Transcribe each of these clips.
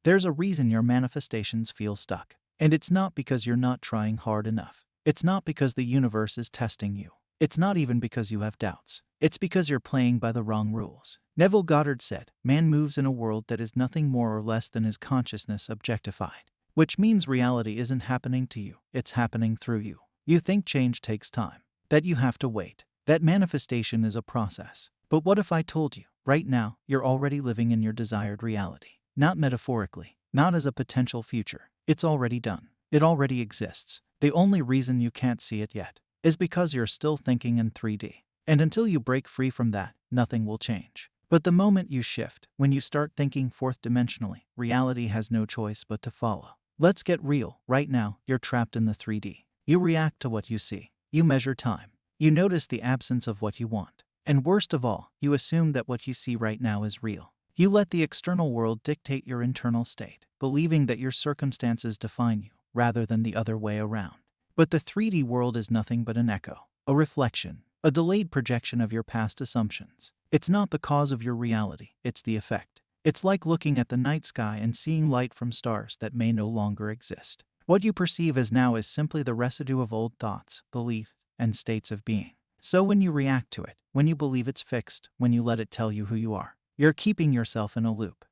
There's a reason your manifestations feel stuck. And it's not because you're not trying hard enough. It's not because the universe is testing you. It's not even because you have doubts. It's because you're playing by the wrong rules. Neville Goddard said, "Man moves in a world that is nothing more or less than his consciousness objectified." Which means reality isn't happening to you, it's happening through you. You think change takes time, that you have to wait, that manifestation is a process. But what if I told you, right now, you're already living in your desired reality? Not metaphorically, not as a potential future. It's already done. It already exists. The only reason you can't see it yet is because you're still thinking in 3D. And until you break free from that, nothing will change. But the moment you shift, when you start thinking fourth dimensionally, reality has no choice but to follow. Let's get real. Right now, you're trapped in the 3D. You react to what you see. You measure time. You notice the absence of what you want. And worst of all, you assume that what you see right now is real. You let the external world dictate your internal state, believing that your circumstances define you, rather than the other way around. But the 3D world is nothing but an echo, a reflection, a delayed projection of your past assumptions. It's not the cause of your reality, it's the effect. It's like looking at the night sky and seeing light from stars that may no longer exist. What you perceive as now is simply the residue of old thoughts, beliefs, and states of being. So when you react to it, when you believe it's fixed, when you let it tell you who you are, you're keeping yourself in a loop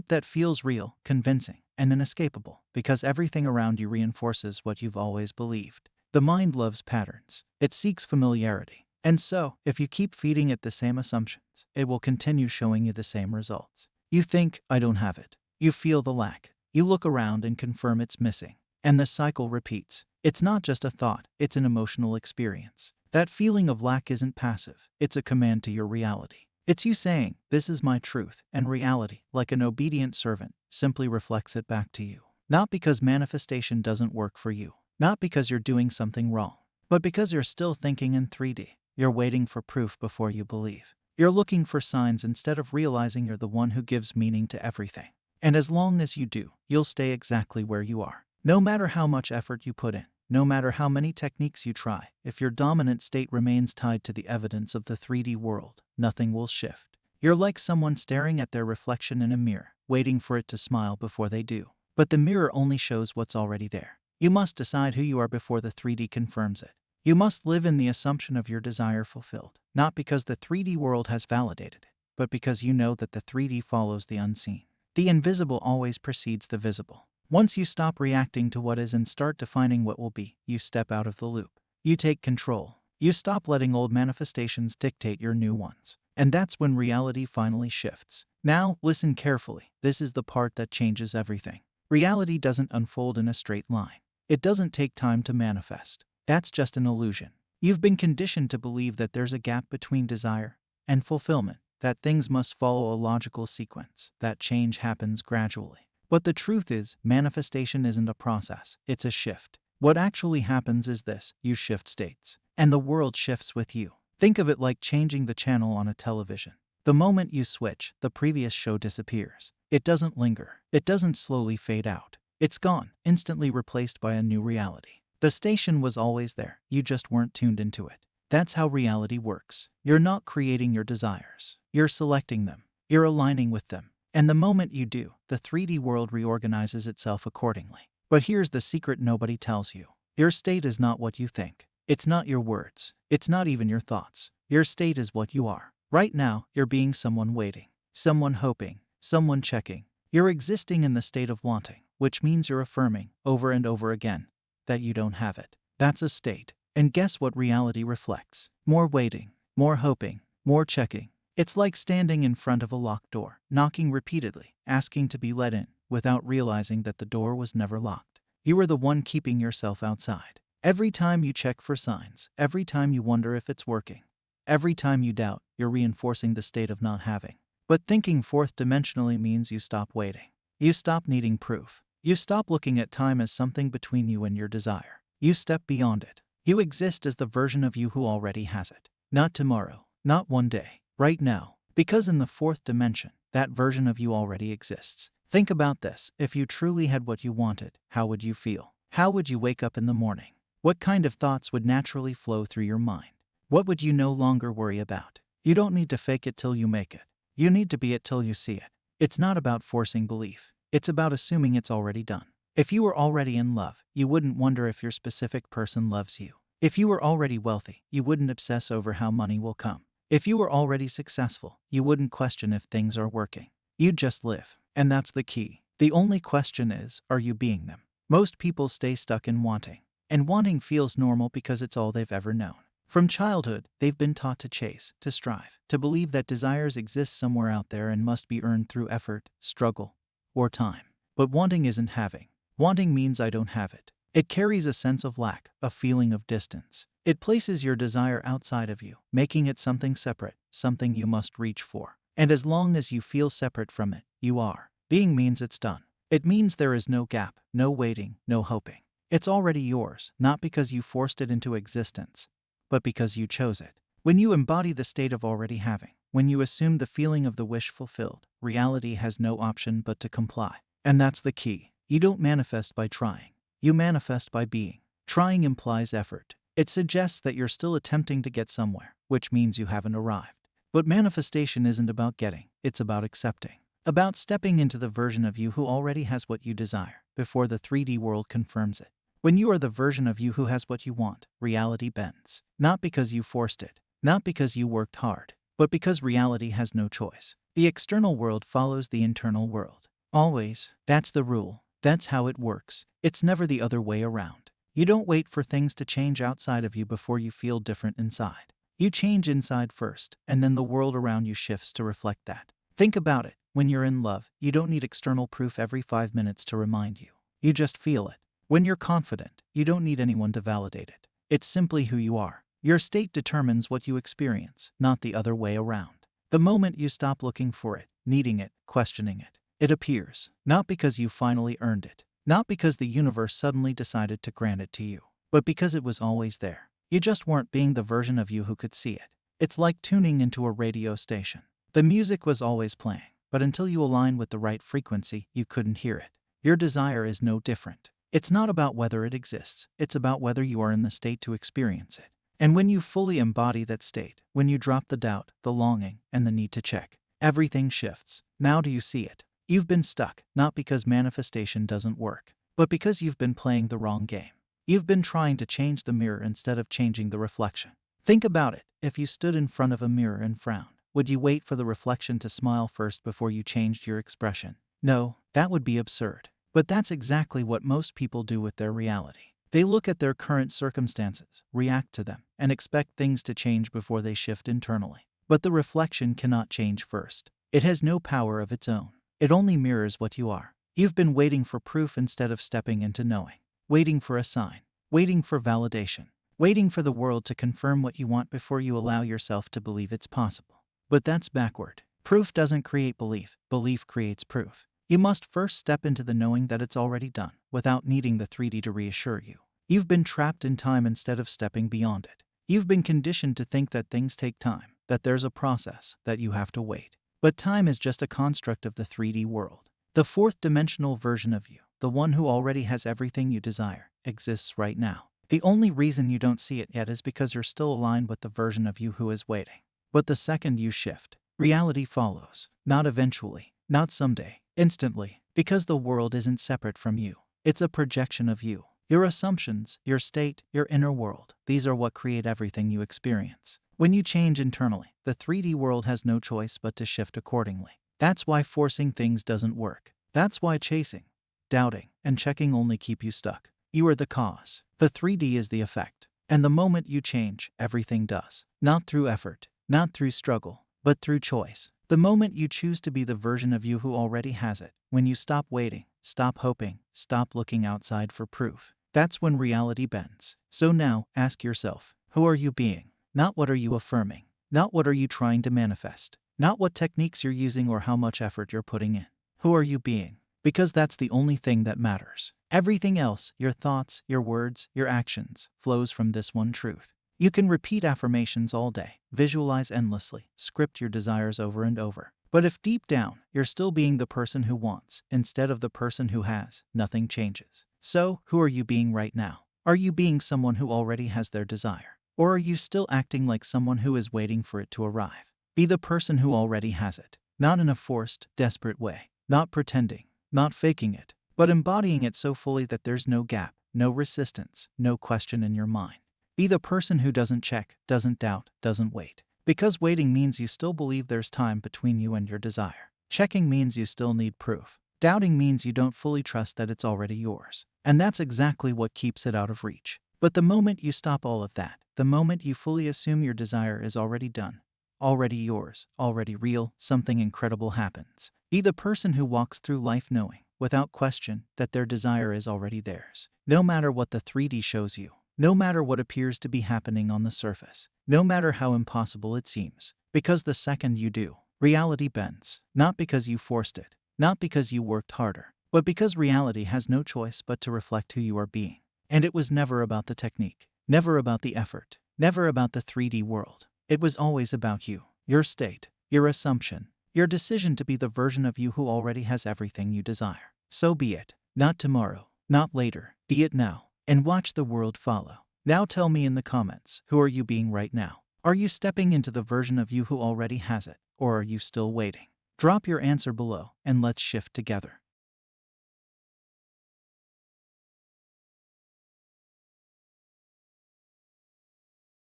that feels real, convincing, and inescapable, because everything around you reinforces what you've always believed. The mind loves patterns. It seeks familiarity. And so, if you keep feeding it the same assumptions, it will continue showing you the same results. You think, "I don't have it." You feel the lack. You look around and confirm it's missing. And the cycle repeats. It's not just a thought, it's an emotional experience. That feeling of lack isn't passive, it's a command to your reality. It's you saying, "This is my truth," and reality, like an obedient servant, simply reflects it back to you. Not because manifestation doesn't work for you, not because you're doing something wrong, but because you're still thinking in 3D. You're waiting for proof before you believe. You're looking for signs instead of realizing you're the one who gives meaning to everything. And as long as you do, you'll stay exactly where you are. No matter how much effort you put in, no matter how many techniques you try, if your dominant state remains tied to the evidence of the 3D world, nothing will shift. You're like someone staring at their reflection in a mirror, waiting for it to smile before they do. But the mirror only shows what's already there. You must decide who you are before the 3D confirms it. You must live in the assumption of your desire fulfilled, not because the 3D world has validated it, but because you know that the 3D follows the unseen. The invisible always precedes the visible. Once you stop reacting to what is and start defining what will be, you step out of the loop. You take control. You stop letting old manifestations dictate your new ones. And that's when reality finally shifts. Now, listen carefully. This is the part that changes everything. Reality doesn't unfold in a straight line. It doesn't take time to manifest. That's just an illusion. You've been conditioned to believe that there's a gap between desire and fulfillment, that things must follow a logical sequence, that change happens gradually. But the truth is, manifestation isn't a process, it's a shift. What actually happens is this: you shift states, and the world shifts with you. Think of it like changing the channel on a television. The moment you switch, the previous show disappears. It doesn't linger. It doesn't slowly fade out. It's gone, instantly replaced by a new reality. The station was always there, you just weren't tuned into it. That's how reality works. You're not creating your desires. You're selecting them. You're aligning with them. And the moment you do, the 3D world reorganizes itself accordingly. But here's the secret nobody tells you. Your state is not what you think. It's not your words. It's not even your thoughts. Your state is what you are. Right now, you're being someone waiting, someone hoping, someone checking. You're existing in the state of wanting, which means you're affirming, over and over again, that you don't have it. That's a state. And guess what reality reflects? More waiting, more hoping, more checking. It's like standing in front of a locked door, knocking repeatedly, asking to be let in, without realizing that the door was never locked. You are the one keeping yourself outside. Every time you check for signs, every time you wonder if it's working, every time you doubt, you're reinforcing the state of not having. But thinking fourth dimensionally means you stop waiting. You stop needing proof. You stop looking at time as something between you and your desire. You step beyond it. You exist as the version of you who already has it. Not tomorrow, not one day. Right now, because in the fourth dimension, that version of you already exists. Think about this: if you truly had what you wanted, how would you feel? How would you wake up in the morning? What kind of thoughts would naturally flow through your mind? What would you no longer worry about? You don't need to fake it till you make it. You need to be it till you see it. It's not about forcing belief. It's about assuming it's already done. If you were already in love, you wouldn't wonder if your specific person loves you. If you were already wealthy, you wouldn't obsess over how money will come. If you were already successful, you wouldn't question if things are working. You'd just live. And that's the key. The only question is, are you being them? Most people stay stuck in wanting. And wanting feels normal because it's all they've ever known. From childhood, they've been taught to chase, to strive, to believe that desires exist somewhere out there and must be earned through effort, struggle, or time. But wanting isn't having. Wanting means I don't have it. It carries a sense of lack, a feeling of distance. It places your desire outside of you, making it something separate, something you must reach for. And as long as you feel separate from it, you are. Being means it's done. It means there is no gap, no waiting, no hoping. It's already yours, not because you forced it into existence, but because you chose it. When you embody the state of already having, when you assume the feeling of the wish fulfilled, reality has no option but to comply. And that's the key. You don't manifest by trying. You manifest by being. Trying implies effort. It suggests that you're still attempting to get somewhere, which means you haven't arrived. But manifestation isn't about getting, it's about accepting. About stepping into the version of you who already has what you desire, before the 3D world confirms it. When you are the version of you who has what you want, reality bends. Not because you forced it, not because you worked hard, but because reality has no choice. The external world follows the internal world. Always. That's the rule. That's how it works. It's never the other way around. You don't wait for things to change outside of you before you feel different inside. You change inside first, and then the world around you shifts to reflect that. Think about it. When you're in love, you don't need external proof every 5 minutes to remind you. You just feel it. When you're confident, you don't need anyone to validate it. It's simply who you are. Your state determines what you experience, not the other way around. The moment you stop looking for it, needing it, questioning it, it appears. Not because you finally earned it. Not because the universe suddenly decided to grant it to you. But because it was always there. You just weren't being the version of you who could see it. It's like tuning into a radio station. The music was always playing, but until you align with the right frequency, you couldn't hear it. Your desire is no different. It's not about whether it exists. It's about whether you are in the state to experience it. And when you fully embody that state, when you drop the doubt, the longing, and the need to check, everything shifts. Now do you see it? You've been stuck, not because manifestation doesn't work, but because you've been playing the wrong game. You've been trying to change the mirror instead of changing the reflection. Think about it. If you stood in front of a mirror and frowned, would you wait for the reflection to smile first before you changed your expression? No, that would be absurd. But that's exactly what most people do with their reality. They look at their current circumstances, react to them, and expect things to change before they shift internally. But the reflection cannot change first. It has no power of its own. It only mirrors what you are. You've been waiting for proof instead of stepping into knowing. Waiting for a sign. Waiting for validation. Waiting for the world to confirm what you want before you allow yourself to believe it's possible. But that's backward. Proof doesn't create belief. Belief creates proof. You must first step into the knowing that it's already done, without needing the 3D to reassure you. You've been trapped in time instead of stepping beyond it. You've been conditioned to think that things take time, that there's a process, that you have to wait. But time is just a construct of the 3D world. The fourth-dimensional version of you, the one who already has everything you desire, exists right now. The only reason you don't see it yet is because you're still aligned with the version of you who is waiting. But the second you shift, reality follows. Not eventually, not someday, instantly, because the world isn't separate from you. It's a projection of you. Your assumptions, your state, your inner world, these are what create everything you experience. When you change internally, the 3D world has no choice but to shift accordingly. That's why forcing things doesn't work. That's why chasing, doubting, and checking only keep you stuck. You are the cause. The 3D is the effect. And the moment you change, everything does. Not through effort, not through struggle, but through choice. The moment you choose to be the version of you who already has it, when you stop waiting, stop hoping, stop looking outside for proof, that's when reality bends. So now, ask yourself, who are you being? Not what are you affirming? Not what are you trying to manifest? Not what techniques you're using or how much effort you're putting in. Who are you being? Because that's the only thing that matters. Everything else, your thoughts, your words, your actions, flows from this one truth. You can repeat affirmations all day, visualize endlessly, script your desires over and over. But if deep down, you're still being the person who wants, instead of the person who has, nothing changes. So, who are you being right now? Are you being someone who already has their desire? Or are you still acting like someone who is waiting for it to arrive? Be the person who already has it. Not in a forced, desperate way. Not pretending. not faking it, but embodying it so fully that there's no gap, no resistance, no question in your mind. Be the person who doesn't check, doesn't doubt, doesn't wait. Because waiting means you still believe there's time between you and your desire. Checking means you still need proof. Doubting means you don't fully trust that it's already yours. And that's exactly what keeps it out of reach. But the moment you stop all of that, the moment you fully assume your desire is already done, already yours, already real, something incredible happens. Be the person who walks through life knowing, without question, that their desire is already theirs. No matter what the 3D shows you, no matter what appears to be happening on the surface, no matter how impossible it seems, because the second you do, reality bends, not because you forced it, not because you worked harder, but because reality has no choice but to reflect who you are being. And it was never about the technique, never about the effort, never about the 3D world. It was always about you, your state, your assumption, your decision to be the version of you who already has everything you desire. So be it. Not tomorrow, not later, be it now, and watch the world follow. Now tell me in the comments, who are you being right now? Are you stepping into the version of you who already has it, or are you still waiting? Drop your answer below, and let's shift together.